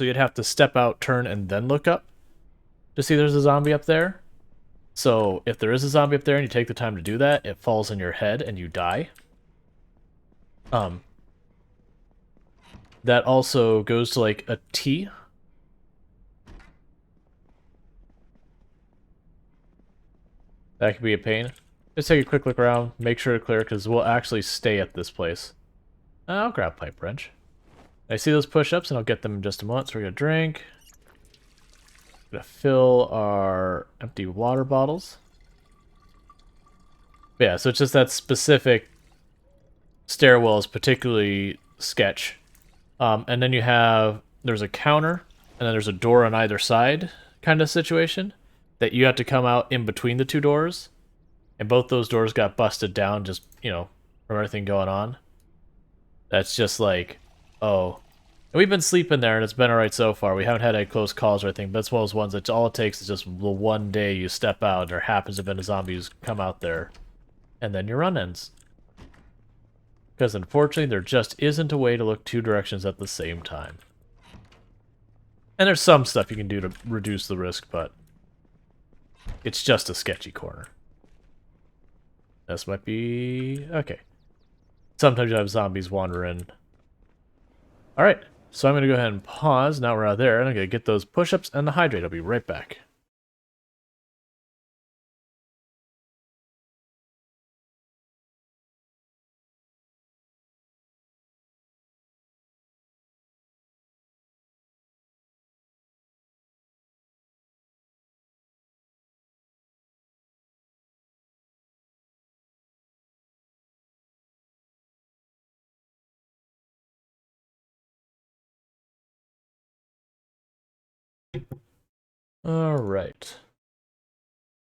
So you'd have to step out, turn, and then look up to see there's a zombie up there. So if there is a zombie up there and you take the time to do that, it falls in your head and you die. That also goes to like a T. That could be a pain. Just take a quick look around, make sure to clear, because we'll actually stay at this place. I'll grab pipe wrench. I see those push-ups, and I'll get them in just a moment. So we're gonna drink. Gonna fill our empty water bottles. But yeah, so it's just that specific stairwell is particularly sketch. And then there's a counter, and then there's a door on either side kind of situation that you have to come out in between the two doors. And both those doors got busted down just, from everything going on. That's just like, oh. And we've been sleeping there, and it's been alright so far. We haven't had any close calls or anything, but it's one of those ones that all it takes is just the one day you step out, and there happens to have been a zombie who's come out there, and then your run ends. Because unfortunately, there just isn't a way to look two directions at the same time. And there's some stuff you can do to reduce the risk, but it's just a sketchy corner. This might be... okay. Sometimes you have zombies wander in. Alright, so I'm going to go ahead and pause. Now we're out there, and I'm going to get those push-ups and the hydrate. I'll be right back. Alright.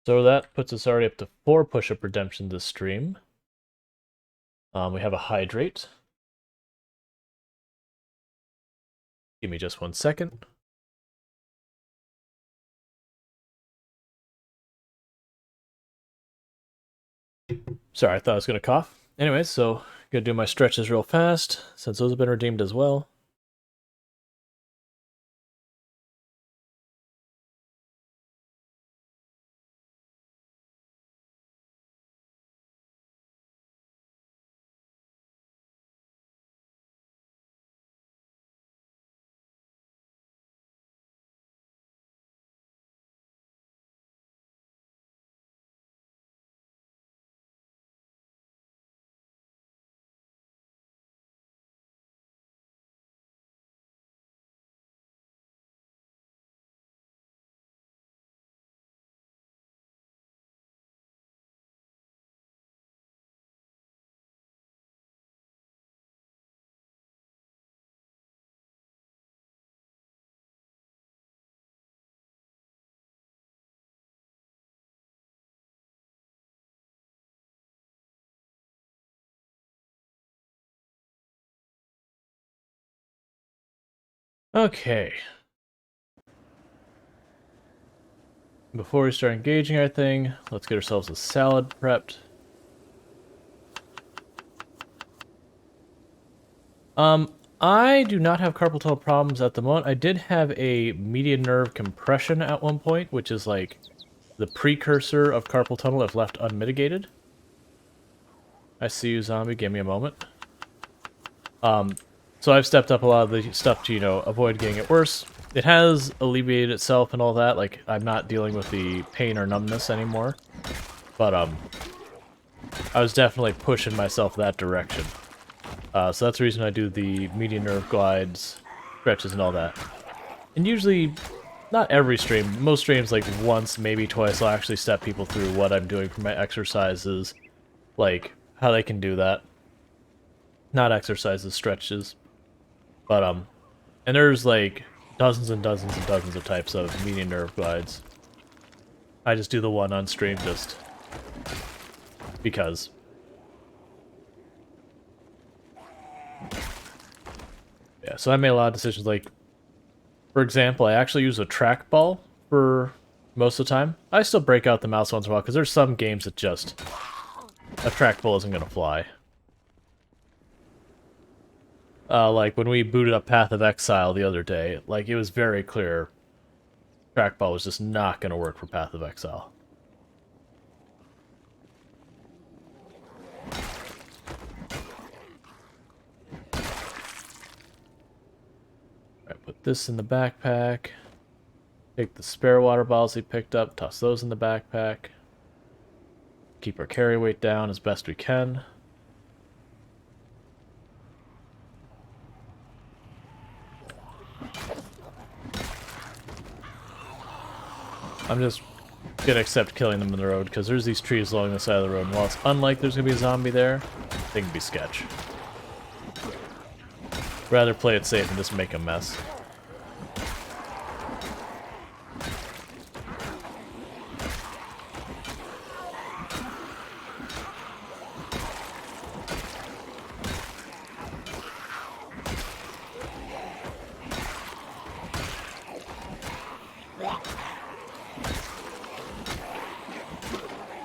So that puts us already up to 4 push-up redemption this stream. We have a hydrate. Give me just 1 second. Sorry, I thought I was going to cough. Anyways, so gonna do my stretches real fast, since those have been redeemed as well. Okay. Before we start engaging everything, let's get ourselves a salad prepped. I do not have carpal tunnel problems at the moment. I did have a median nerve compression at one point, which is like the precursor of carpal tunnel if left unmitigated. I see you, zombie. Give me a moment. So I've stepped up a lot of the stuff to, avoid getting it worse. It has alleviated itself and all that. Like, I'm not dealing with the pain or numbness anymore. But, I was definitely pushing myself that direction. So that's the reason I do the median nerve glides, stretches, and all that. And usually, not every stream, most streams, like once, maybe twice, I'll actually step people through what I'm doing for my exercises, like how they can do that. Not exercises, stretches. But, and there's like dozens and dozens and dozens of types of median nerve glides. I just do the one on stream just because. Yeah, so I made a lot of decisions, like, for example, I actually use a trackball for most of the time. I still break out the mouse once in a while, because there's some games that just, a trackball isn't going to fly. Like when we booted up Path of Exile the other day, like it was very clear trackball was just not going to work for Path of Exile. Alright, put this in the backpack. Take the spare water bottles he picked up, toss those in the backpack. Keep our carry weight down as best we can. I'm just gonna accept killing them in the road, because there's these trees along the side of the road, and while it's unlikely there's gonna be a zombie there, they can be sketch. Rather play it safe and just make a mess.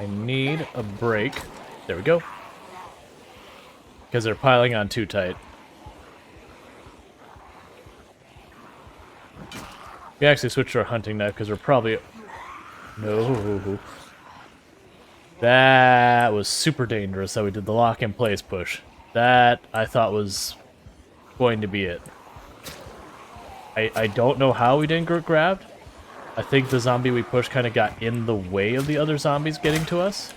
I need a break. There we go. Because they're piling on too tight. We actually switched to our hunting knife because we're probably... No. That was super dangerous that we did the lock-in-place push. That, I thought, was going to be it. I don't know how we didn't get grabbed. I think the zombie we pushed kind of got in the way of the other zombies getting to us.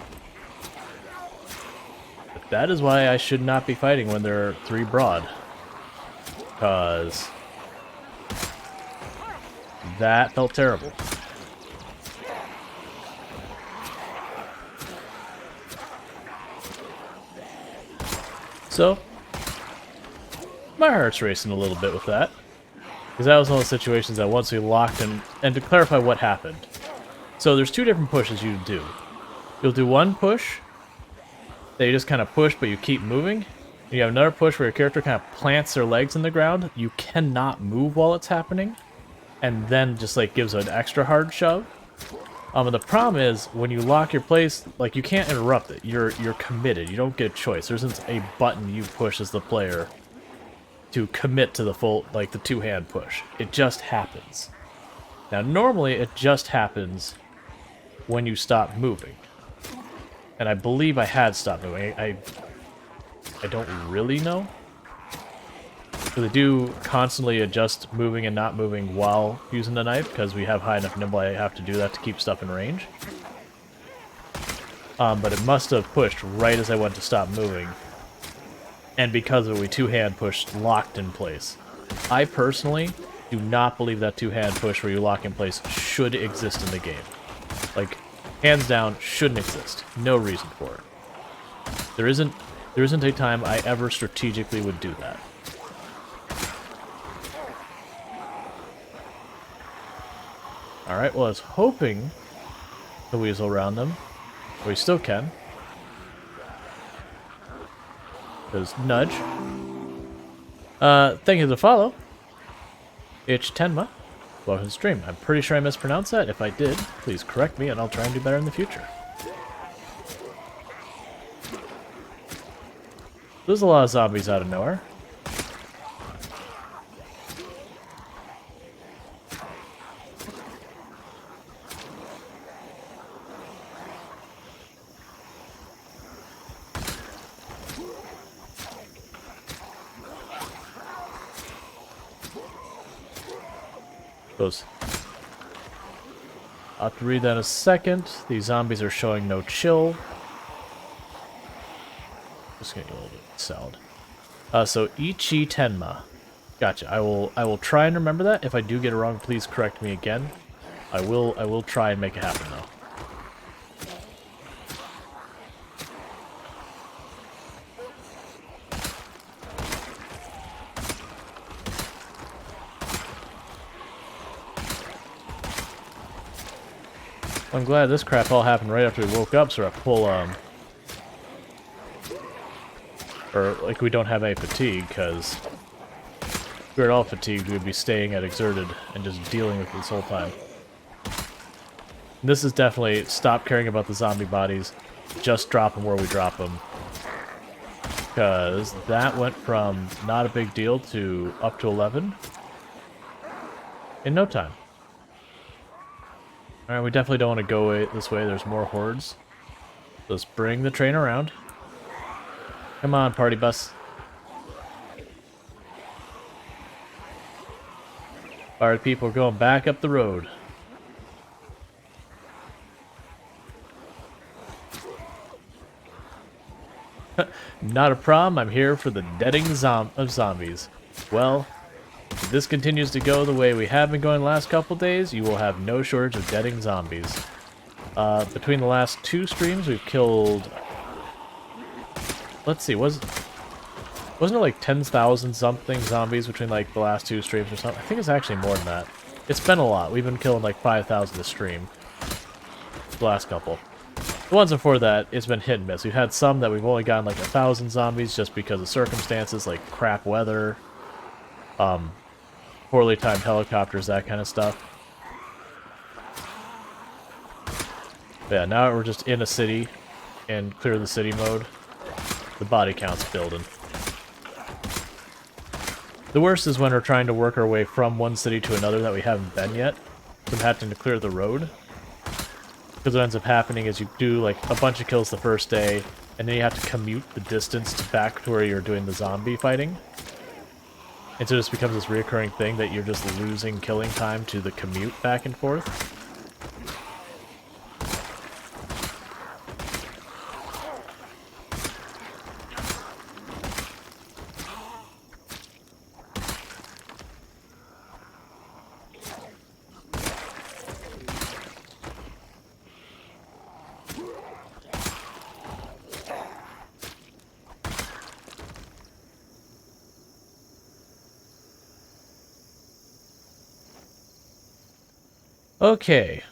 But that is why I should not be fighting when there are 3 broad. Because... that felt terrible. So, my heart's racing a little bit with that. Because that was one of the situations that once we locked in, and to clarify what happened. So there's 2 different pushes you do. You'll do one push, that you just kind of push but you keep moving. And you have another push where your character kind of plants their legs in the ground. You cannot move while it's happening. And then just like gives an extra hard shove. And the problem is when you lock your place, like you can't interrupt it. You're committed. You don't get a choice. There isn't a button you push as the player to commit to the full, like the 2-hand push. It just happens. Now normally it just happens when you stop moving. And I believe I had stopped moving. I don't really know. So they do constantly adjust moving and not moving while using the knife, because we have high enough nibble I have to do that to keep stuff in range. But it must have pushed right as I went to stop moving. And because of it, we 2-hand pushed locked in place. I personally do not believe that 2-hand push where you lock in place should exist in the game. Like, hands down, shouldn't exist. No reason for it. There isn't a time I ever strategically would do that. Alright, well I was hoping to weasel around them. But we still can. Because nudge. Thank you for the follow. Ich Tenma. Welcome to the stream. I'm pretty sure I mispronounced that. If I did, please correct me and I'll try and do better in the future. There's a lot of zombies out of nowhere. I'll have to read that in a second. These zombies are showing no chill. Just gonna get a little bit of salad. So Ichi Tenma. Gotcha. I will try and remember that. If I do get it wrong, please correct me again. I will try and make it happen though. I'm glad this crap all happened right after we woke up, so we're at full, or, like, we don't have any fatigue, because if we were at all fatigued, we'd be staying at Exerted and just dealing with this whole time. And this is definitely stop caring about the zombie bodies, just drop them where we drop them. Because that went from not a big deal to up to 11 in no time. Alright, we definitely don't want to go this way. There's more hordes. Let's bring the train around. Come on, party bus. Alright, people are going back up the road. Not a problem, I'm here for the deading of zombies. Well, if this continues to go the way we have been going the last couple days, you will have no shortage of deading zombies. Between the last 2 streams, we've killed... Let's see, wasn't it like 10,000 something zombies between like the last 2 streams or something? I think it's actually more than that. It's been a lot. We've been killing like 5,000 a stream. The last couple. The ones before that, it's been hit and miss. We've had some that we've only gotten like 1,000 zombies just because of circumstances, like crap weather, poorly timed helicopters, that kind of stuff. But yeah, now we're just in a city, and clear the city mode. The body count's building. The worst is when we're trying to work our way from one city to another that we haven't been yet. So I'm having to clear the road. Because what ends up happening is you do like a bunch of kills the first day, and then you have to commute the distance back to where you're doing the zombie fighting. And so it just becomes this reoccurring thing that you're just losing killing time to the commute back and forth. Okay,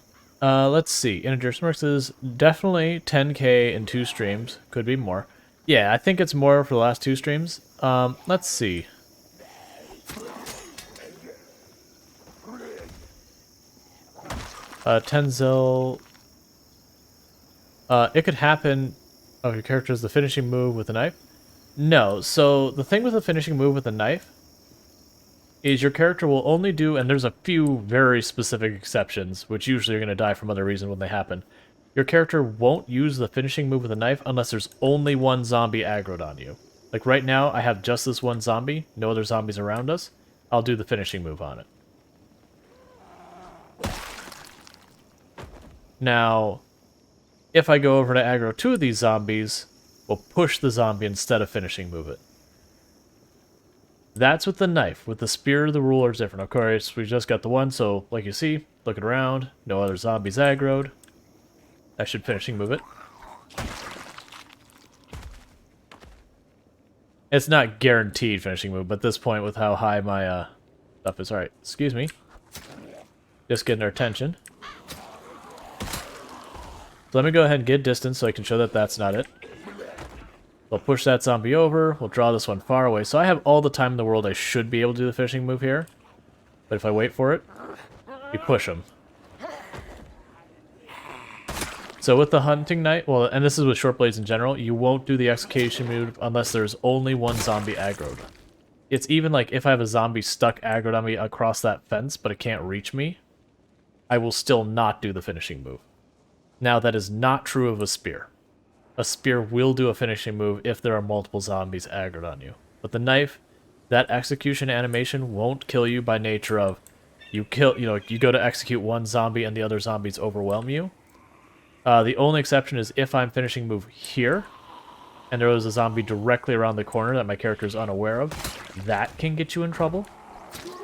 let's see. Integer Smirks is definitely 10k in 2 streams. Could be more. Yeah, I think it's more for the last 2 streams. Let's see. Tenzil... it could happen... Oh, your character is the finishing move with a knife? No, so the thing with the finishing move with a knife is your character will only do, and there's a few very specific exceptions, which usually are going to die from other reasons when they happen. Your character won't use the finishing move with a knife unless there's only one zombie aggroed on you. Like right now, I have just this one zombie, no other zombies around us. I'll do the finishing move on it. Now, if I go over to aggro 2 of these zombies, we'll push the zombie instead of finishing move it. That's with the knife. With the spear, the ruler is different. Of course, we just got the one, so like you see, looking around, no other zombies aggroed. I should finishing move it. It's not guaranteed finishing move, but at this point, with how high my stuff is. Alright, excuse me. Just getting their attention. So let me go ahead and get distance so I can show that that's not it. We'll push that zombie over. We'll draw this one far away. So I have all the time in the world I should be able to do the finishing move here. But if I wait for it, we push him. So with the hunting knife, well, and this is with short blades in general, you won't do the execution move unless there's only one zombie aggroed. It's even like if I have a zombie stuck aggroed on me across that fence, but it can't reach me, I will still not do the finishing move. Now that is not true of a spear. A spear will do a finishing move if there are multiple zombies aggroed on you. But the knife, that execution animation won't kill you by nature of you go to execute one zombie and the other zombies overwhelm you. The only exception is if I'm finishing move here and there was a zombie directly around the corner that my character is unaware of, that can get you in trouble.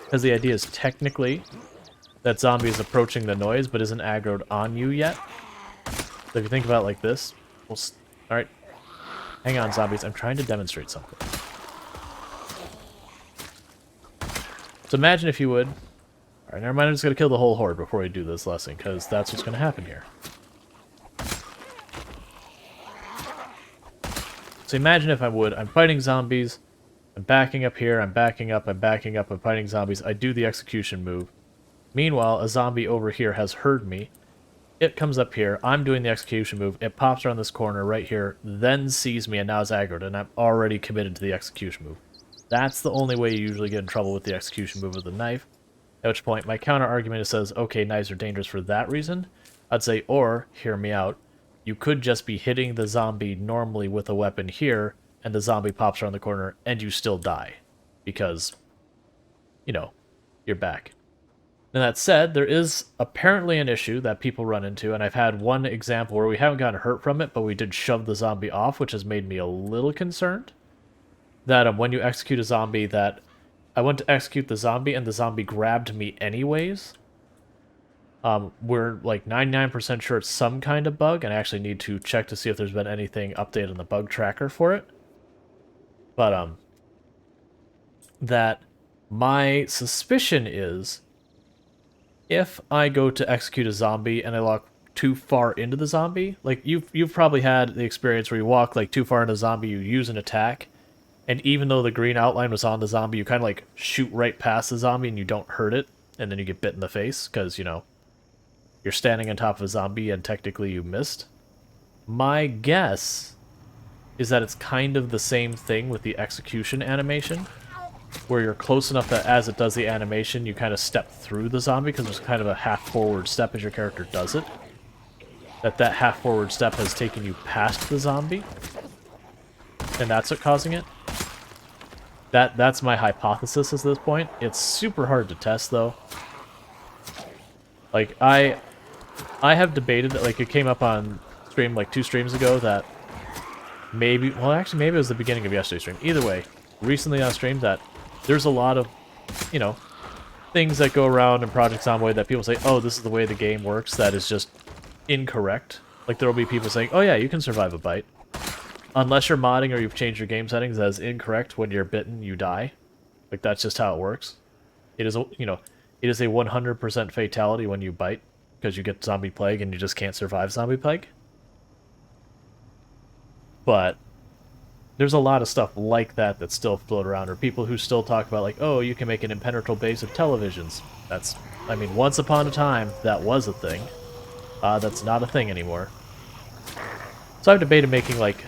Because the idea is technically that zombie is approaching the noise but isn't aggroed on you yet. So if you think about it like this, alright, hang on zombies, I'm trying to demonstrate something. So imagine if you would, alright, never mind, I'm just going to kill the whole horde before we do this lesson, because that's what's going to happen here. So imagine if I would, I'm fighting zombies, I'm backing up here, I'm backing up, I'm backing up, I'm fighting zombies, I do the execution move. Meanwhile, a zombie over here has heard me, It comes up here. I'm doing the execution move. It pops around this corner right here, then sees me, and now is aggroed, and I'm already committed to the execution move. That's the only way you usually get in trouble with the execution move with the knife. At which point, my counter argument says, okay, knives are dangerous for that reason. I'd say, or, hear me out, you could just be hitting the zombie normally with a weapon here, and the zombie pops around the corner, and you still die. Because, you know, you're back. And that said, there is apparently an issue that people run into, and I've had one example where we haven't gotten hurt from it, but we did shove the zombie off, which has made me a little concerned. That when you execute a zombie, that I went to execute the zombie, and the zombie grabbed me anyways. We're like 99% sure it's some kind of bug, and I actually need to check to see if there's been anything updated on the bug tracker for it. But, that my suspicion is if I go to execute a zombie and I walk too far into the zombie, like you've probably had the experience where you walk like too far into a zombie, you use an attack, and even though the green outline was on the zombie, you kind of like shoot right past the zombie and you don't hurt it, and then you get bit in the face because, you know, you're standing on top of a zombie and technically you missed. My guess is that it's kind of the same thing with the execution animation, where you're close enough that as it does the animation, you kind of step through the zombie, because there's kind of a half-forward step as your character does it. That half-forward step has taken you past the zombie, and that's what's causing it. That's my hypothesis at this point. It's super hard to test, though. Like, I have debated, like, it came up on stream like 2 streams ago that maybe, well, actually, maybe it was the beginning of yesterday's stream. Either way, recently on stream that there's a lot of, you know, things that go around in Project Zomboid that people say, oh, this is the way the game works, that is just incorrect. Like, there will be people saying, oh yeah, you can survive a bite. Unless you're modding or you've changed your game settings, that is incorrect. When you're bitten, you die. Like, that's just how it works. It is, you know, it is a 100% fatality when you bite, because you get zombie plague and you just can't survive zombie plague. But there's a lot of stuff like that that still float around, or people who still talk about, like, oh, you can make an impenetrable base of televisions. That's, I mean, once upon a time, that was a thing. That's not a thing anymore. So I've debated making, like,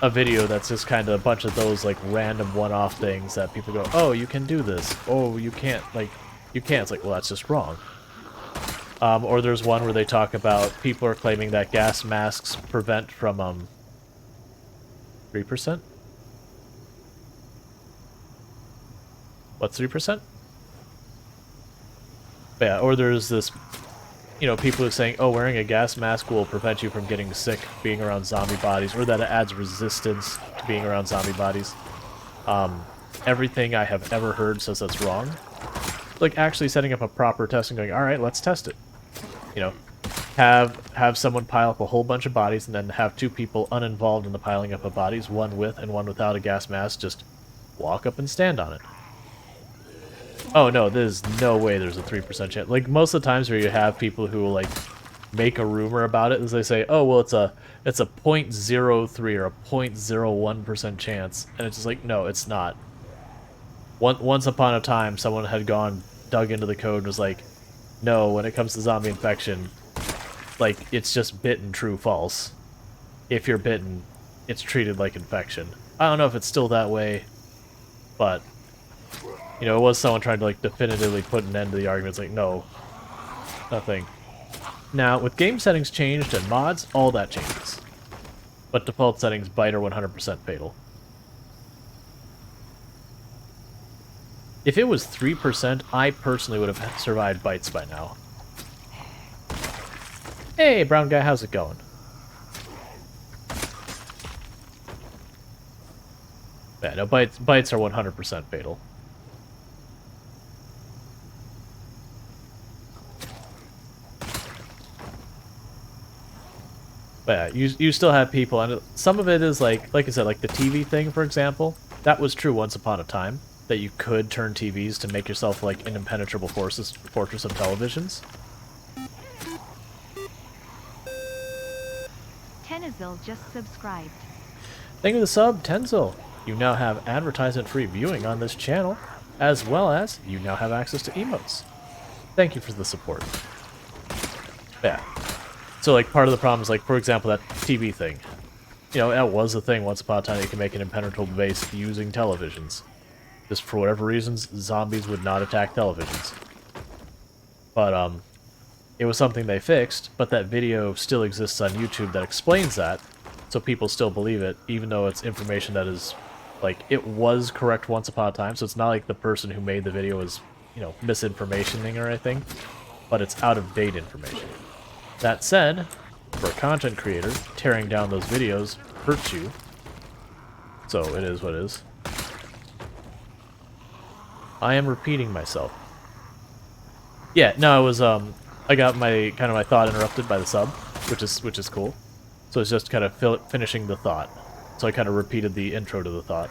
a video that's just kind of a bunch of those, like, random one-off things that people go, oh, you can do this. Oh, you can't, like, you can't. It's like, well, that's just wrong. Or there's one where they talk about people are claiming that gas masks prevent from, 3%? What's 3%? But yeah, or there's this, you know, people who are saying, oh, wearing a gas mask will prevent you from getting sick being around zombie bodies, or that it adds resistance to being around zombie bodies. Everything I have ever heard says that's wrong. Like, actually setting up a proper test and going, alright, let's test it. You know, have someone pile up a whole bunch of bodies, and then have 2 people uninvolved in the piling up of bodies, one with and one without a gas mask, just walk up and stand on it. Oh no, there's no way there's a 3% chance. Like, most of the times where you have people who, like, make a rumor about it, is they say, oh, well, it's a 0.03 or a 0.01% chance, and it's just like, no, it's not. Once upon a time, someone had dug into the code and was like, no, when it comes to zombie infection, like, it's just bitten, true, false. If you're bitten, it's treated like infection. I don't know if it's still that way, but, you know, it was someone trying to, like, definitively put an end to the argument. It's like, no, nothing. Now, with game settings changed and mods, all that changes. But default settings, bite, are 100% fatal. If it was 3%, I personally would have survived bites by now. Hey, brown guy, how's it going? Yeah, no, bites are 100% fatal. But yeah, you still have people, and some of it is like I said, like the TV thing, for example. That was true once upon a time, that you could turn TVs to make yourself like an impenetrable fortress of televisions. Tenzil just subscribed. Thank you for the sub, Tenzil. You now have advertisement-free viewing on this channel, as well as you now have access to emotes. Thank you for the support. Yeah. So, like, part of the problem is, like, for example, that TV thing. You know, that was a thing once upon a time. You can make an impenetrable base using televisions. Just for whatever reasons, zombies would not attack televisions. But, it was something they fixed, but that video still exists on YouTube that explains that, so people still believe it, even though it's information that is, like, it was correct once upon a time, so it's not like the person who made the video was, you know, misinformationing or anything, but it's out-of-date information. That said, for a content creator, tearing down those videos hurts you, so it is what it is. I am repeating myself. Yeah, no, it was, I got my, kind of my thought interrupted by the sub, which is cool. So it's just kind of finishing the thought. So I kind of repeated the intro to the thought.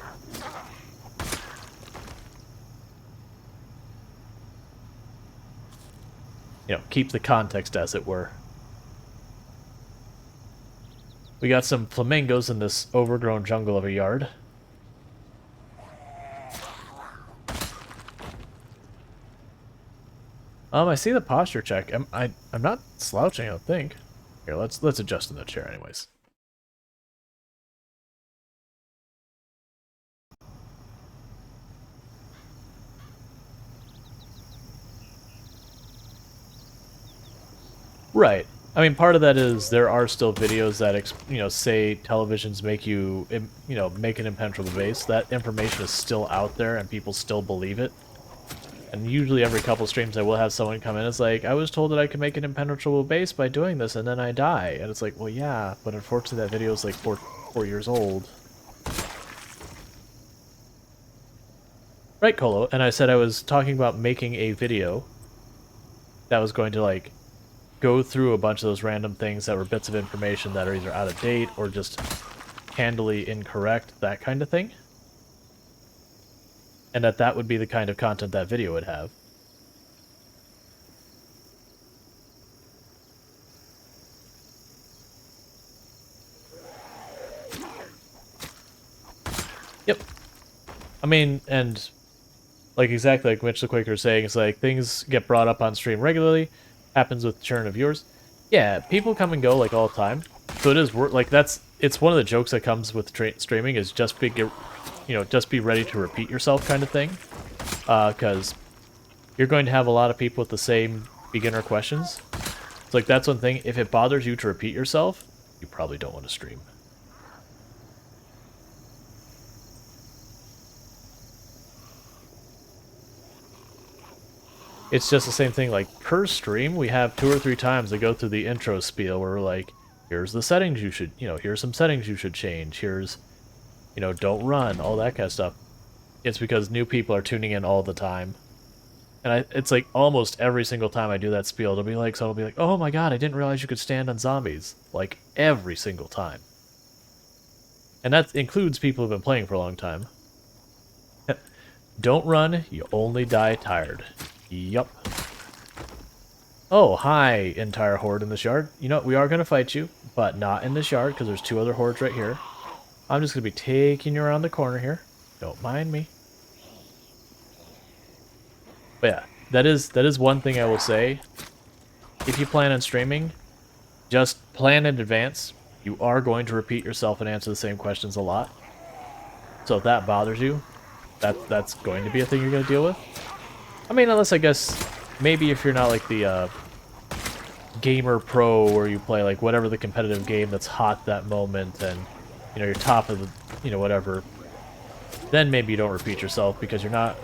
You know, keep the context as it were. We got some flamingos in this overgrown jungle of a yard. I see the posture check. I'm not slouching, I don't think. Here, let's adjust in the chair anyways. Right. I mean, part of that is there are still videos that, you know, say televisions make you, you know, make an impenetrable base. That information is still out there and people still believe it. And usually every couple streams I will have someone come in, it's like, I was told that I could make an impenetrable base by doing this and then I die. And it's like, well, yeah, but unfortunately that video is like four years old. Right, Colo, and I said I was talking about making a video that was going to, like, go through a bunch of those random things that were bits of information that are either out of date or just handily incorrect, that kind of thing. And that would be the kind of content that video would have. Yep. I mean, and like exactly like Mitch the Quaker was saying, it's like things get brought up on stream regularly, happens with churn of viewers. Yeah, people come and go like all the time. So it is like it's one of the jokes that comes with streaming is just just be ready to repeat yourself kind of thing. Because you're going to have a lot of people with the same beginner questions. It's like that's one thing. If it bothers you to repeat yourself, you probably don't want to stream. It's just the same thing, like, per stream, we have 2 or 3 times to go through the intro spiel where we're like, here's the settings you should, you know, here's some settings you should change, here's, you know, don't run, all that kind of stuff. It's because new people are tuning in all the time. And it's like almost every single time I do that spiel, it'll be like, someone will be like, oh my god, I didn't realize you could stand on zombies. Like, every single time. And that includes people who've been playing for a long time. Don't run, you only die tired. Yup. Oh, hi, entire horde in this yard. You know what, we are going to fight you, but not in this yard, because there's 2 other hordes right here. I'm just going to be taking you around the corner here. Don't mind me. But yeah, that is one thing I will say. If you plan on streaming, just plan in advance. You are going to repeat yourself and answer the same questions a lot. So if that bothers you, that's going to be a thing you're going to deal with. I mean, unless I guess maybe if you're not like the gamer pro where you play like whatever the competitive game that's hot that moment and you know you're top of the whatever, then maybe you don't repeat yourself because you're not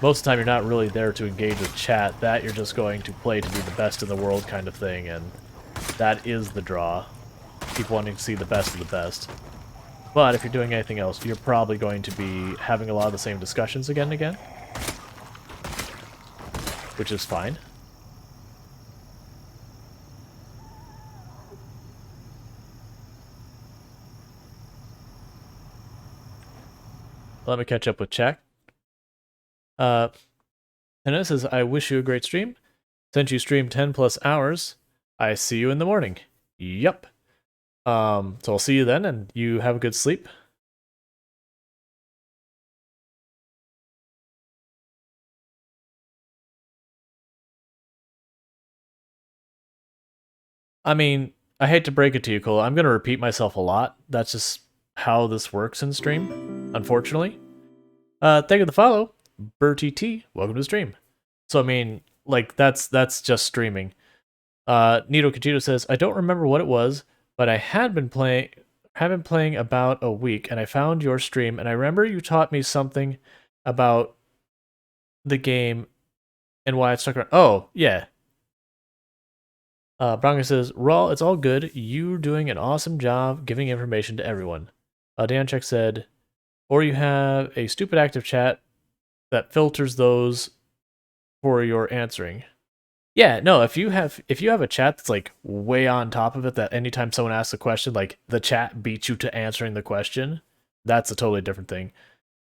most of the time you're not really there to engage with chat. That you're just going to play to be the best in the world kind of thing, and that is the draw. People wanting to see the best of the best. But if you're doing anything else, you're probably going to be having a lot of the same discussions again and again, which is fine. Let me catch up with chat. Ennis says, I wish you a great stream. Since you stream 10 plus hours, I see you in the morning. Yep. So I'll see you then, and you have a good sleep. I mean, I hate to break it to you, Cole. I'm gonna repeat myself a lot. That's just how this works in stream, unfortunately. Thank you for the follow, Bertie T. Welcome to the stream. So I mean, like that's just streaming. Nito Kajito says, I don't remember what it was, but I had been playing about a week, and I found your stream, and I remember you taught me something about the game and why it stuck around. Oh, yeah. Bronco says, Rual, it's all good. You doing an awesome job giving information to everyone. Danchek said, or you have a stupid active chat that filters those for your answering. Yeah, no, if you have a chat that's like way on top of it, that anytime someone asks a question, like the chat beats you to answering the question, that's a totally different thing.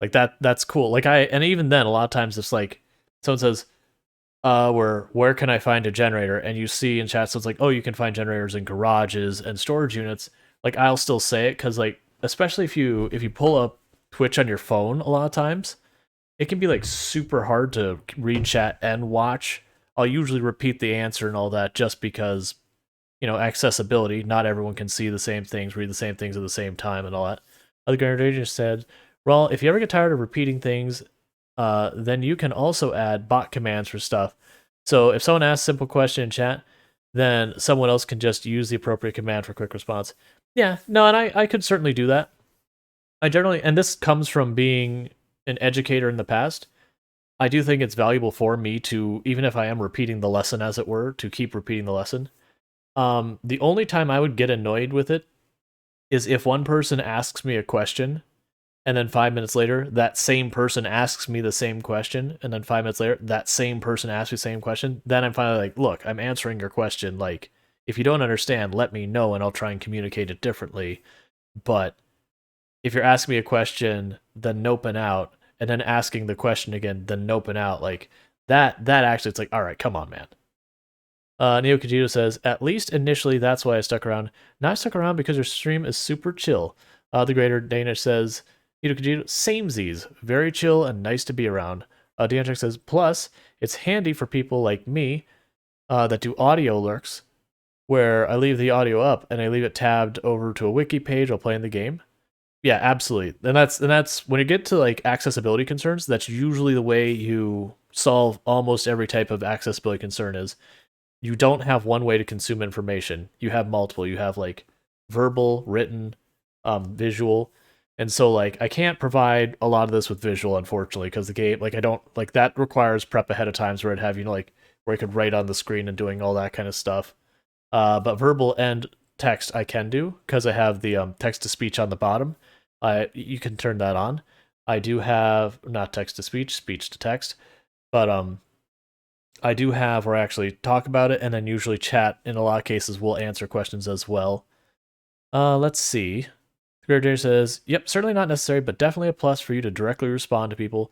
Like that's cool. Like and even then a lot of times it's like someone says, where can I find a generator? And you see in chat, so it's like, oh, you can find generators in garages and storage units. Like I'll still say it because like especially if you pull up Twitch on your phone a lot of times, it can be like super hard to read chat and watch. I'll usually repeat the answer and all that just because, you know, accessibility. Not everyone can see the same things, read the same things at the same time, and all that. Other Grenadier said, well, if you ever get tired of repeating things, then you can also add bot commands for stuff. So if someone asks a simple question in chat, then someone else can just use the appropriate command for quick response. Yeah, no, and I could certainly do that. I generally, and this comes from being an educator in the past, I do think it's valuable for me to, even if I am repeating the lesson, as it were, to keep repeating the lesson. The only time I would get annoyed with it is if one person asks me a question, and then 5 minutes later, that same person asks me the same question, and then 5 minutes later, that same person asks me the same question. Then I'm finally like, look, I'm answering your question. Like, if you don't understand, let me know, and I'll try and communicate it differently. But if you're asking me a question, then noping out, and then asking the question again, then noping out, like that actually, it's like, all right, come on, man. Neo Kajito says, at least initially, that's why I stuck around. Now I stuck around because your stream is super chill. The Greater Danish says, Neo Kajito, samesies, very chill and nice to be around. Deantrix says, plus, it's handy for people like me that do audio lurks, where I leave the audio up and I leave it tabbed over to a wiki page while playing the game. Yeah, absolutely. And that's when you get to like accessibility concerns, that's usually the way you solve almost every type of accessibility concern is you don't have one way to consume information. You have multiple. You have like verbal, written, visual. And so like I can't provide a lot of this with visual, unfortunately, because the game, like I don't like that requires prep ahead of times where I'd have, you know, like where I could write on the screen and doing all that kind of stuff. But verbal and text I can do because I have the text to speech on the bottom. You can turn that on. I do have not text to speech, speech to text, but I do have where I actually talk about it, and then usually chat in a lot of cases will answer questions as well. Let's see. Gregor says, "Yep, certainly not necessary, but definitely a plus for you to directly respond to people.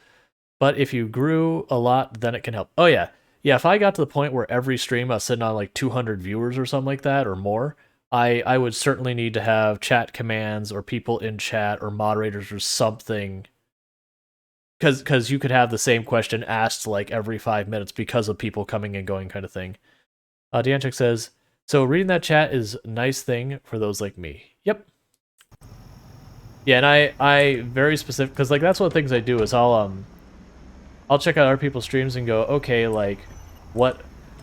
But if you grew a lot, then it can help." Oh yeah, yeah. If I got to the point where every stream I was sitting on like 200 viewers or something like that or more, I would certainly need to have chat commands or people in chat or moderators or something. Because you could have the same question asked like every 5 minutes because of people coming and going kind of thing. Deanchik says, so reading that chat is a nice thing for those like me. Yep. Yeah, and I very specific, because like that's one of the things I do is I'll check out other people's streams and go, okay, like what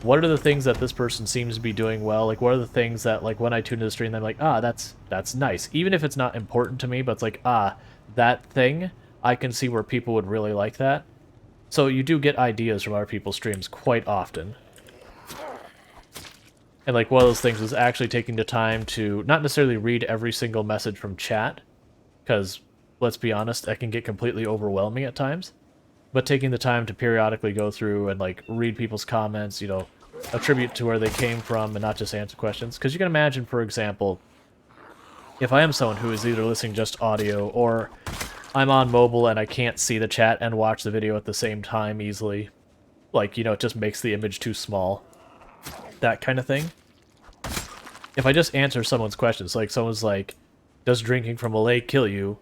are the things that this person seems to be doing well? Like, what are the things that, like, when I tune to the stream, I'm like, that's nice. Even if it's not important to me, but it's like, that thing, I can see where people would really like that. So you do get ideas from other people's streams quite often. And, like, one of those things is actually taking the time to not necessarily read every single message from chat, because, let's be honest, that can get completely overwhelming at times. But taking the time to periodically go through and like read people's comments, you know, attribute to where they came from and not just answer questions. Because you can imagine, for example, if I am someone who is either listening just audio or I'm on mobile and I can't see the chat and watch the video at the same time easily, like, you know, it just makes the image too small, that kind of thing. If I just answer someone's questions, like someone's like, does drinking from a lake kill you?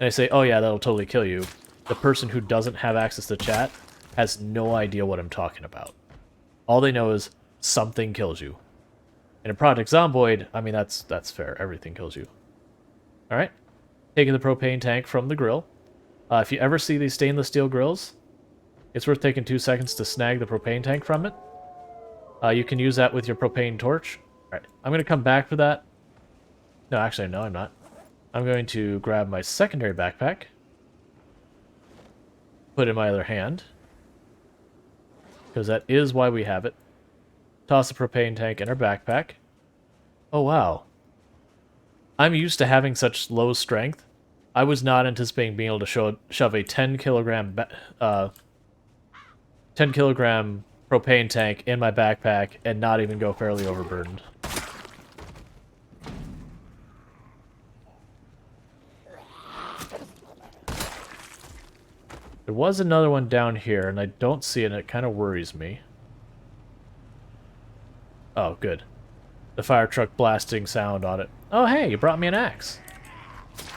And I say, oh yeah, that'll totally kill you. The person who doesn't have access to chat has no idea what I'm talking about. All they know is something kills you. And in Project Zomboid, I mean, that's fair. Everything kills you. Alright. Taking the propane tank from the grill. If you ever see these stainless steel grills, it's worth taking 2 seconds to snag the propane tank from it. You can use that with your propane torch. Alright, I'm going to come back for that. No, actually, no, I'm not. I'm going to grab my secondary backpack. Put it in my other hand. Because that is why we have it. Toss the propane tank in our backpack. Oh, wow. I'm used to having such low strength. I was not anticipating being able to shove a 10 kilogram 10 kilogram propane tank in my backpack and not even go fairly overburdened. There was another one down here, and I don't see it, and it kind of worries me. Oh, good. The fire truck blasting sound on it. Oh, hey, you brought me an axe.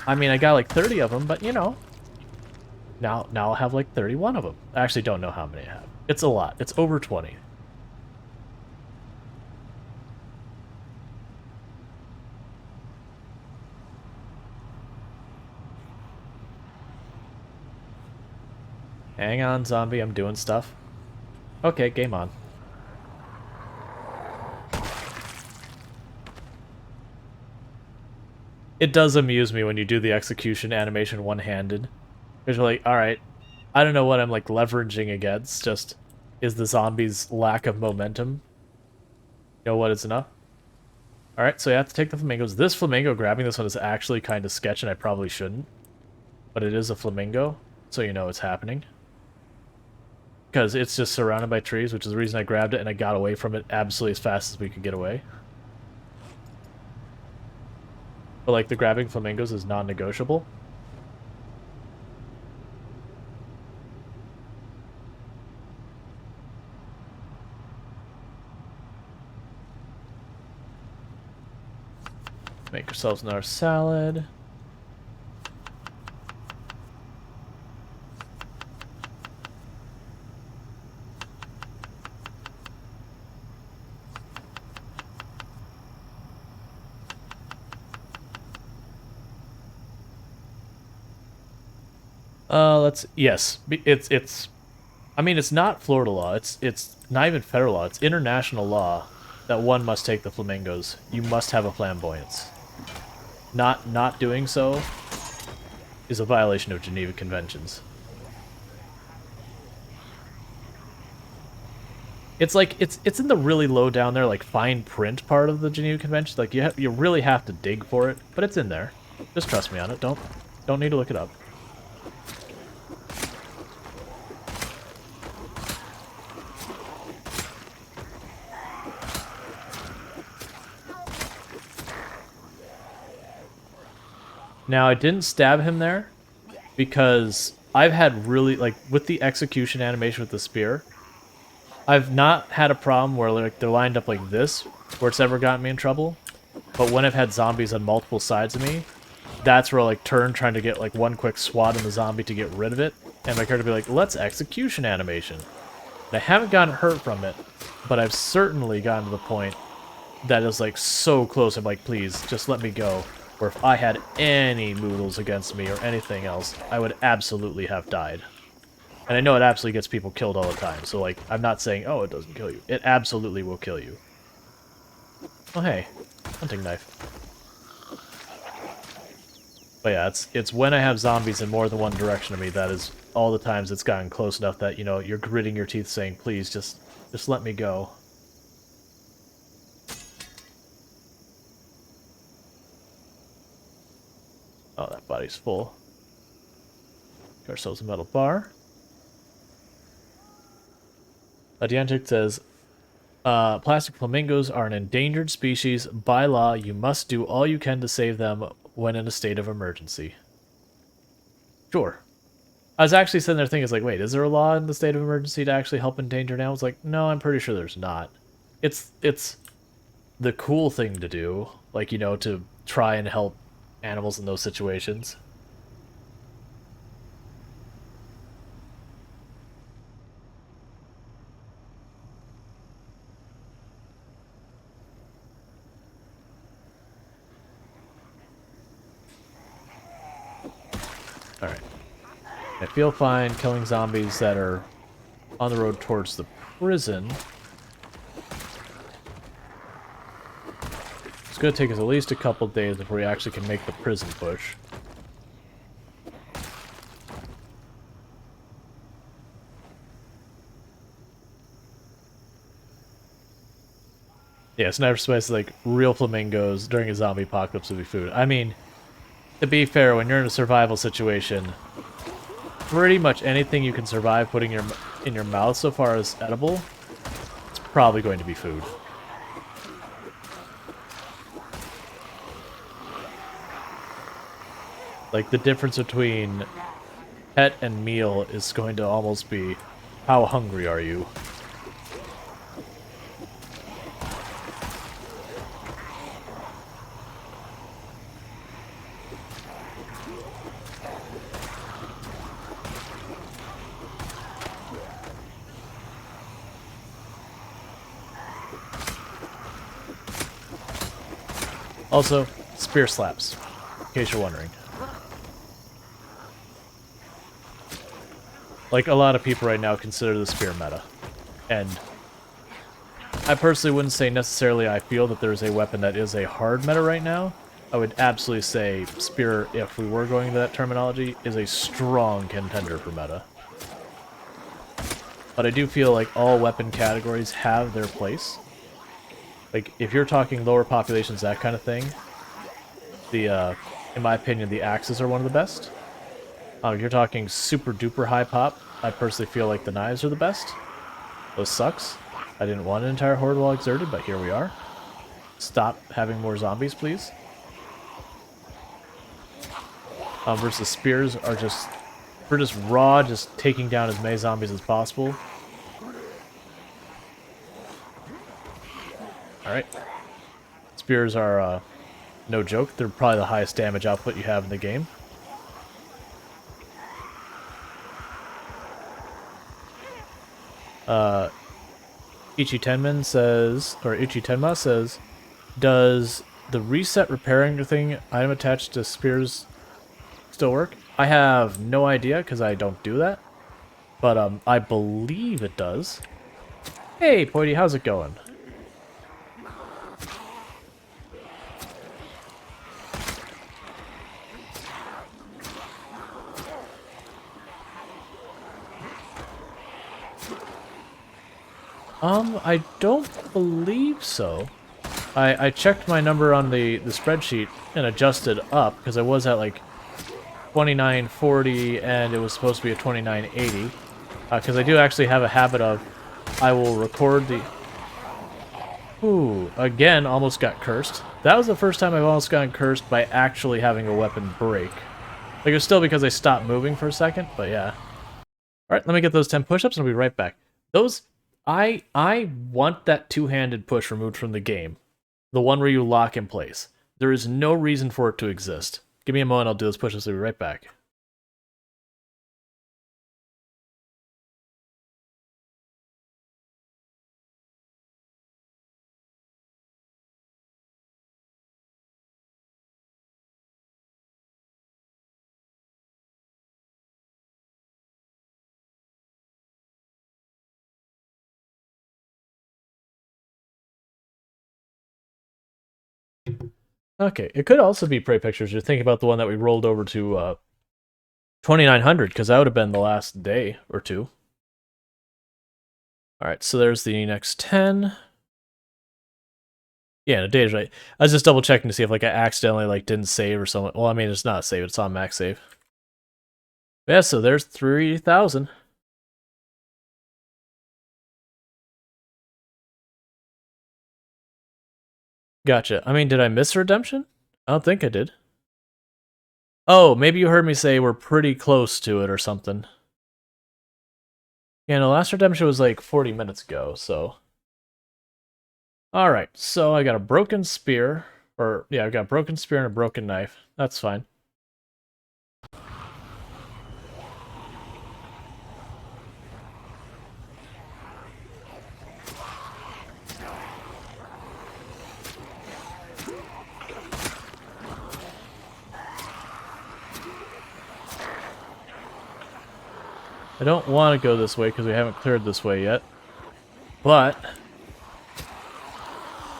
I mean, I got like 30 of them, but you know. Now I'll have like 31 of them. I actually don't know how many I have. It's a lot. It's over 20. Hang on, zombie. I'm doing stuff. Okay, game on. It does amuse me when you do the execution animation one-handed. Because you're like, alright, I don't know what I'm like leveraging against, just is the zombie's lack of momentum. You know what, it's enough. Alright, so you have to take the flamingos. This flamingo grabbing this one is actually kind of sketch, and I probably shouldn't. But it is a flamingo, so you know it's happening. Because it's just surrounded by trees, which is the reason I grabbed it, and I got away from it absolutely as fast as we could get away. But like, the grabbing flamingos is non-negotiable. Make ourselves another salad. Yes, it's I mean, it's not Florida law. It's not even federal law. It's international law that one must take the flamingos. You must have a flamboyance. Not doing so is a violation of Geneva Conventions. It's like it's in the really low down there, like fine print part of the Geneva Convention. Like you really have to dig for it, but it's in there. Just trust me on it. Don't need to look it up. Now, I didn't stab him there because I've had really, like, with the execution animation with the spear, I've not had a problem where like they're lined up like this, where it's ever gotten me in trouble. But when I've had zombies on multiple sides of me, that's where I like turn trying to get like one quick swat in the zombie to get rid of it, and my character be like, let's execution animation. And I haven't gotten hurt from it, but I've certainly gotten to the point that is like so close, I'm like, please, just let me go. Where if I had any moodles against me or anything else, I would absolutely have died. And I know it absolutely gets people killed all the time, so like, I'm not saying, oh, it doesn't kill you. It absolutely will kill you. Oh hey, hunting knife. But yeah, it's when I have zombies in more than one direction of me, that is all the times it's gotten close enough that, you know, you're gritting your teeth saying, please, just let me go. Oh, that body's full. Get ourselves a metal bar. Adiantic says, plastic flamingos are an endangered species. By law, you must do all you can to save them when in a state of emergency. Sure. I was actually sitting there thinking, it's like, wait, is there a law in the state of emergency to actually help endangered animals? Like, no, I'm pretty sure there's not. It's the cool thing to do, like, you know, to try and help animals in those situations. I feel fine killing zombies that are on the road towards the prison. It's going to take us at least a couple days before we actually can make the prison push. Yeah, Sniper Spice, like, real flamingos during a zombie apocalypse would be food. I mean, to be fair, when you're in a survival situation, pretty much anything you can survive putting in your mouth so far as edible, it's probably going to be food. Like, the difference between pet and meal is going to almost be, how hungry are you? Also, spear slaps, in case you're wondering. Like, a lot of people right now consider the spear meta. And I personally wouldn't say necessarily I feel that there's a weapon that is a hard meta right now. I would absolutely say spear, if we were going to that terminology, is a strong contender for meta. But I do feel like all weapon categories have their place. Like, if you're talking lower populations, that kind of thing, in my opinion, the axes are one of the best. If you're talking super duper high pop, I personally feel like the knives are the best. Those sucks. I didn't want an entire horde while exerted, but here we are. Stop having more zombies, please. Versus spears are just, we're just raw, just taking down as many zombies as possible. Alright. Spears are, no joke. They're probably the highest damage output you have in the game. Ichi says, or Ichi says, does the reset repairing thing item attached to spears still work? I have no idea because I don't do that, but I believe it does. Hey, Poity, how's it going? I don't believe so. I checked my number on the spreadsheet and adjusted up because I was at like 2940 and it was supposed to be a 2980. Because I do actually have a habit of, I will record the... Ooh, again, almost got cursed. That was the first time I've almost gotten cursed by actually having a weapon break. Like, it was still because I stopped moving for a second, but yeah. Alright, let me get those 10 push-ups and I'll be right back. Those... I want that two-handed push removed from the game. The one where you lock in place. There is no reason for it to exist. Give me a moment, I'll do those push-ups, I'll be right back. Okay, it could also be Prey Pictures. You're thinking about the one that we rolled over to 2900, because that would have been the last day or two. Alright, so there's the next 10. Yeah, the data's right. I was just double checking to see if like I accidentally like didn't save or something. Well, I mean, it's not save, it's on max save. Yeah, so there's 3,000. Gotcha. I mean, did I miss redemption? I don't think I did. Oh, maybe you heard me say we're pretty close to it or something. Yeah, no, last redemption was like 40 minutes ago, so... Alright, so I got a broken spear. Or, yeah, I got a broken spear and a broken knife. That's fine. I don't want to go this way because we haven't cleared this way yet. But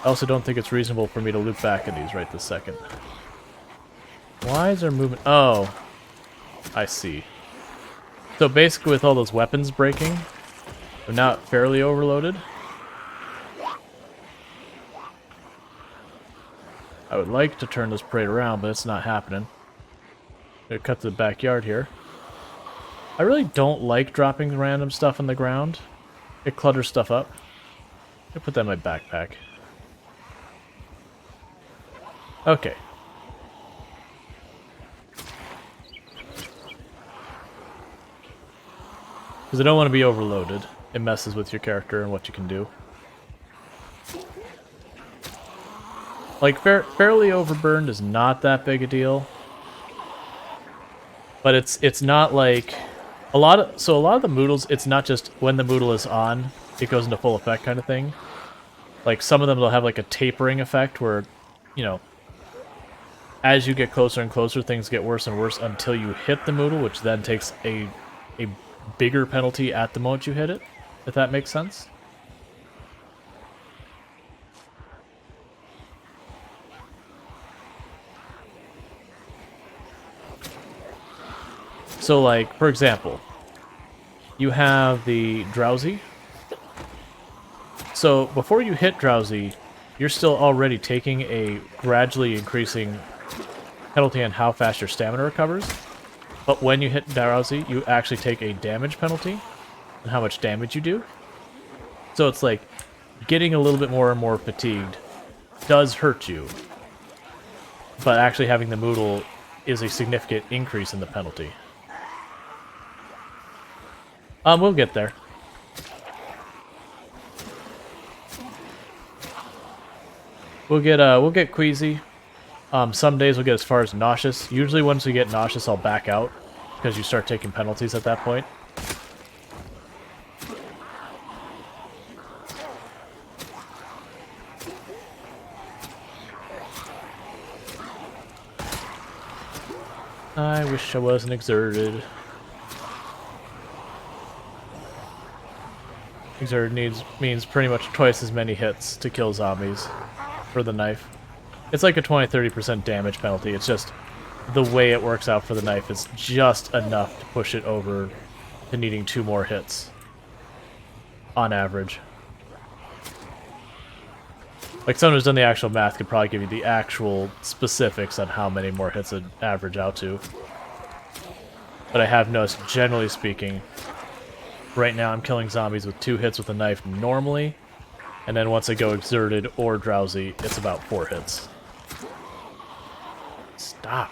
I also don't think it's reasonable for me to loop back in these right this second. Why is there movement? Oh, I see. So basically with all those weapons breaking, we're now fairly overloaded. I would like to turn this parade around, but it's not happening. Gonna cut to the backyard here. I really don't like dropping random stuff on the ground. It clutters stuff up. I put that in my backpack. Okay. Because I don't want to be overloaded. It messes with your character and what you can do. Like, fairly overburned is not that big a deal. But it's not like... a lot of the Moodles, it's not just when the Moodle is on, it goes into full effect kind of thing. Like, some of them will have like a tapering effect where, you know, as you get closer and closer, things get worse and worse until you hit the Moodle, which then takes a bigger penalty at the moment you hit it, if that makes sense. So, like, for example, you have the Drowsy. So, before you hit Drowsy, you're still already taking a gradually increasing penalty on how fast your stamina recovers. But when you hit Drowsy, you actually take a damage penalty on how much damage you do. So it's like, getting a little bit more and more fatigued does hurt you. But actually having the Moodle is a significant increase in the penalty. We'll get there. We'll get queasy. Some days we'll get as far as nauseous. Usually once we get nauseous, I'll back out, because you start taking penalties at that point. I wish I wasn't exerted. Exerted means pretty much twice as many hits to kill zombies for the knife. It's like a 20-30% damage penalty. It's just the way it works out for the knife is just enough to push it over to needing 2 more hits on average. Like, someone who's done the actual math could probably give you the actual specifics on how many more hits it average out to. But I have noticed, generally speaking, right now I'm killing zombies with 2 hits with a knife normally, and then once I go exerted or drowsy, it's about 4 hits. Stop.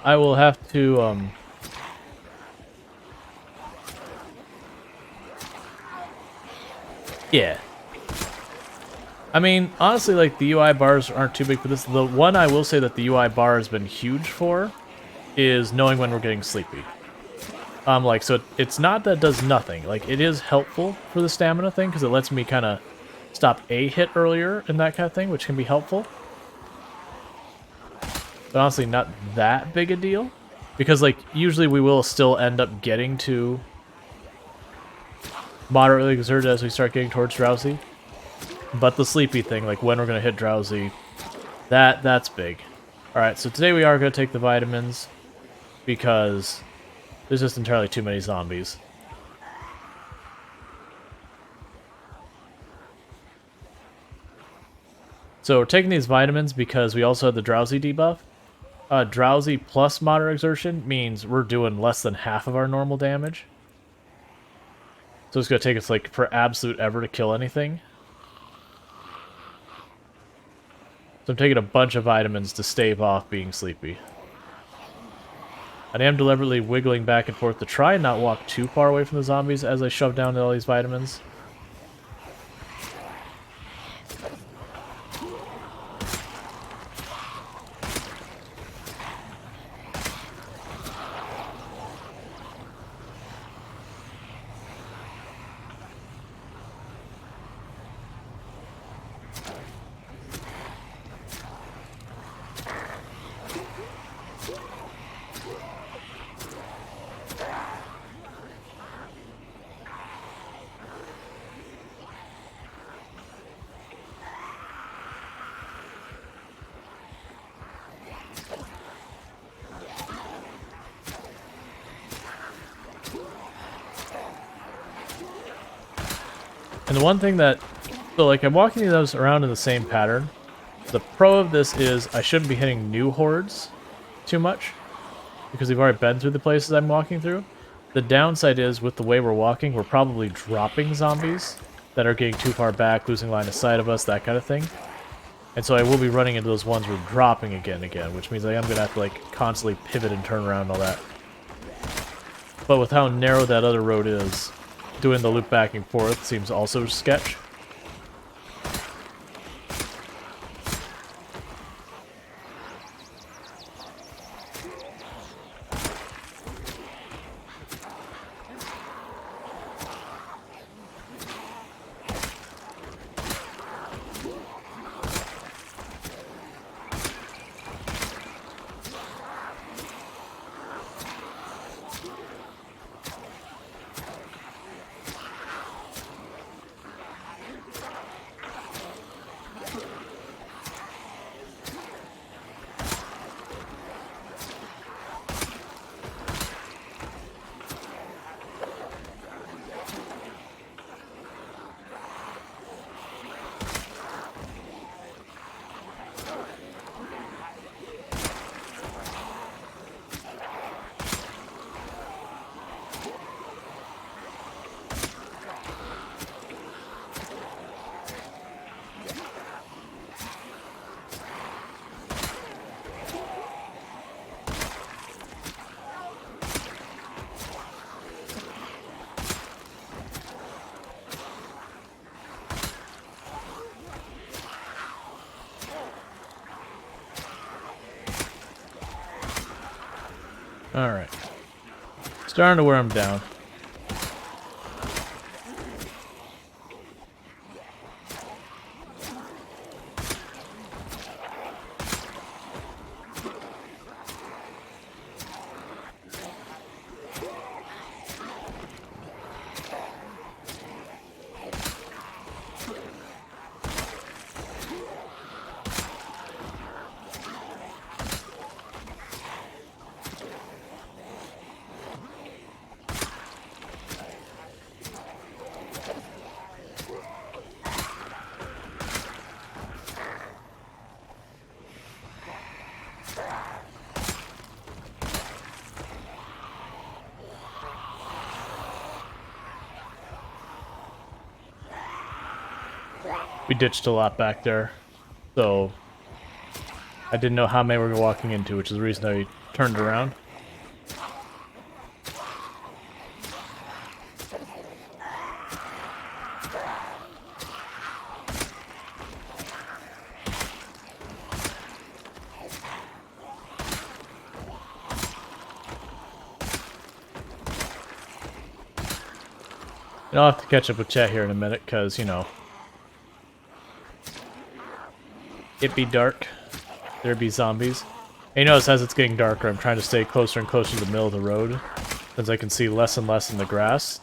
I will have to, yeah. I mean, honestly, like, the UI bars aren't too big for this. The one I will say that the UI bar has been huge for is knowing when we're getting sleepy. Like, so it's not that it does nothing. Like, it is helpful for the stamina thing, because it lets me kind of stop a hit earlier and that kind of thing, which can be helpful. But honestly, not that big a deal. Because, like, usually we will still end up getting to moderately exerted as we start getting towards drowsy. But the sleepy thing, like when we're going to hit drowsy, that's big. Alright, so today we are going to take the vitamins because there's just entirely too many zombies. So we're taking these vitamins because we also have the drowsy debuff. Drowsy plus moderate exertion means we're doing less than half of our normal damage. So it's going to take us like for absolute ever to kill anything. So I'm taking a bunch of vitamins to stave off being sleepy. I am deliberately wiggling back and forth to try and not walk too far away from the zombies as I shove down all these vitamins. And the one thing that, so like I'm walking those around in the same pattern. The pro of this is I shouldn't be hitting new hordes too much because we've already been through the places I'm walking through. The downside is with the way we're walking, we're probably dropping zombies that are getting too far back, losing line of sight of us, that kind of thing. And so I will be running into those ones we're dropping again, which means I am going to have to like constantly pivot and turn around and all that. But with how narrow that other road is, doing the loop back and forth seems also sketch. Alright. Starting to wear them down. We ditched a lot back there, so I didn't know how many we were walking into, which is the reason I turned around. And I'll have to catch up with chat here in a minute, because, you know, it be dark. There be zombies. And you notice as it's getting darker, I'm trying to stay closer and closer to the middle of the road, since I can see less and less in the grass.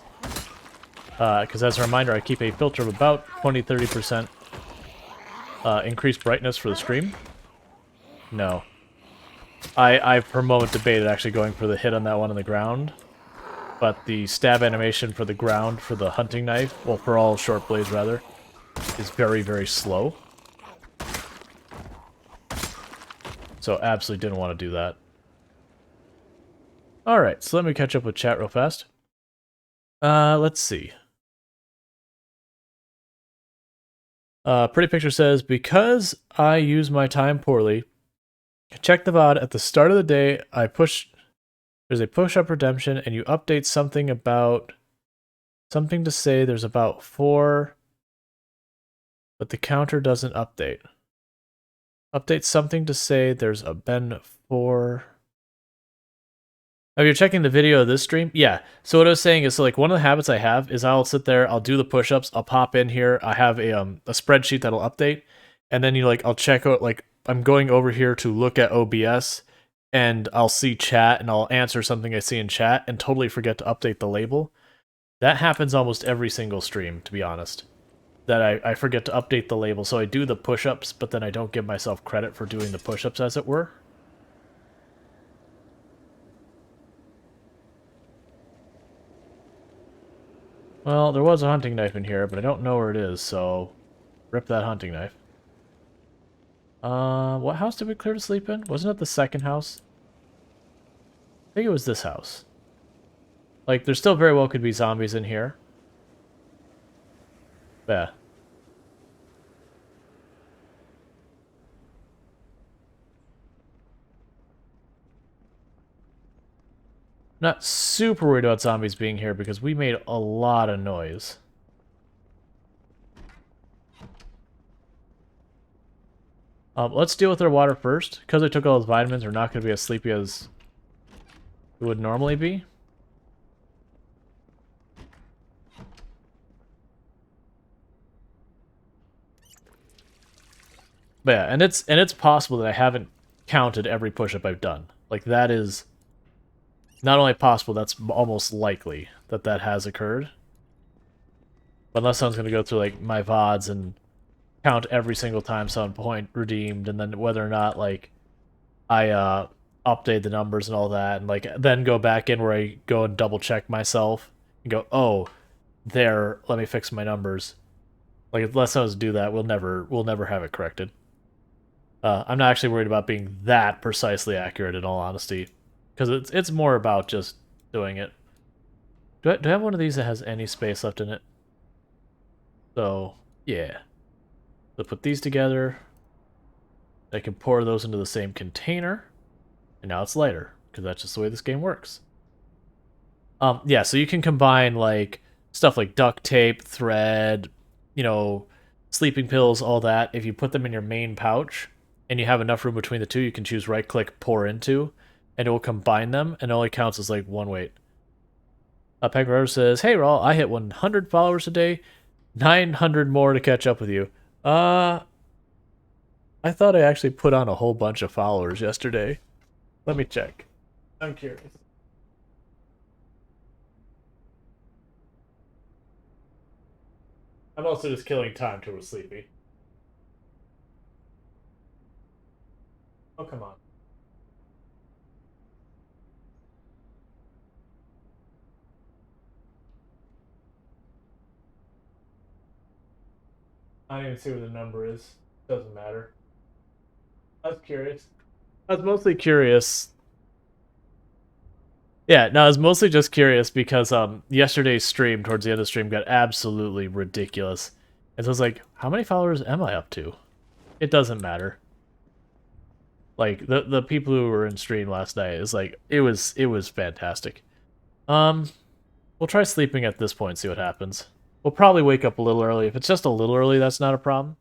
Because as a reminder, I keep a filter of about 20-30% increased brightness for the stream. No. I for a moment debated actually going for the hit on that one on the ground. But the stab animation for the ground for the hunting knife, well, for all short blades rather, is very, very slow. So absolutely didn't want to do that. Alright, so let me catch up with chat real fast. Let's see. Pretty Picture says, because I use my time poorly, check the VOD at the start of the day. There's a push-up redemption, and you update something about something to say there's about 4, but the counter doesn't update. Update something to say there's been 4. Oh, you're checking the video of this stream? Yeah. So what I was saying is, so like one of the habits I have is I'll sit there, I'll do the push-ups, I'll pop in here, I have a spreadsheet that'll update, and then I'll check out, like, I'm going over here to look at OBS, and I'll see chat, and I'll answer something I see in chat, and totally forget to update the label. That happens almost every single stream, to be honest. That I forget to update the label, so I do the push-ups, but then I don't give myself credit for doing the push-ups, as it were. Well, there was a hunting knife in here, but I don't know where it is, so rip that hunting knife. What house did we clear to sleep in? Wasn't it the second house? I think it was this house. Like, there still very well could be zombies in here. Yeah. Not super worried about zombies being here because we made a lot of noise. Let's deal with our water first. Because I took all those vitamins, we're not going to be as sleepy as we would normally be. But yeah, and it's possible that I haven't counted every push-up I've done. Like, that is not only possible, that's almost likely that that has occurred. But unless someone's going to go through, like, my VODs and count every single time some point redeemed, and then whether or not, like, I update the numbers and all that, and, like, then go back in where I go and double-check myself and go, oh, there, let me fix my numbers. Like, unless someone's do that, we'll never have it corrected. I'm not actually worried about being that precisely accurate, in all honesty, because it's more about just doing it. Do I have one of these that has any space left in it? So, yeah. So put these together. I can pour those into the same container, and now it's lighter, because that's just the way this game works. Yeah, so you can combine, like, stuff like duct tape, thread, sleeping pills, all that. If you put them in your main pouch, and you have enough room between the two, you can choose right-click, pour into, and it will combine them, and it only counts as, like, one weight. Pegro says, hey, Rual, I hit 100 followers a day, 900 more to catch up with you. I thought I actually put on a whole bunch of followers yesterday. Let me check. I'm curious. I'm also just killing time till we're sleepy. Oh, come on. I don't even see what the number is. Doesn't matter. I was curious. I was mostly curious. Yeah, no, I was mostly just curious because yesterday's stream, towards the end of the stream, got absolutely ridiculous. And so I was like, how many followers am I up to? It doesn't matter. Like, the people who were in stream last night, is like, it was fantastic. We'll try sleeping at this point, see what happens. We'll probably wake up a little early. If it's just a little early, that's not a problem.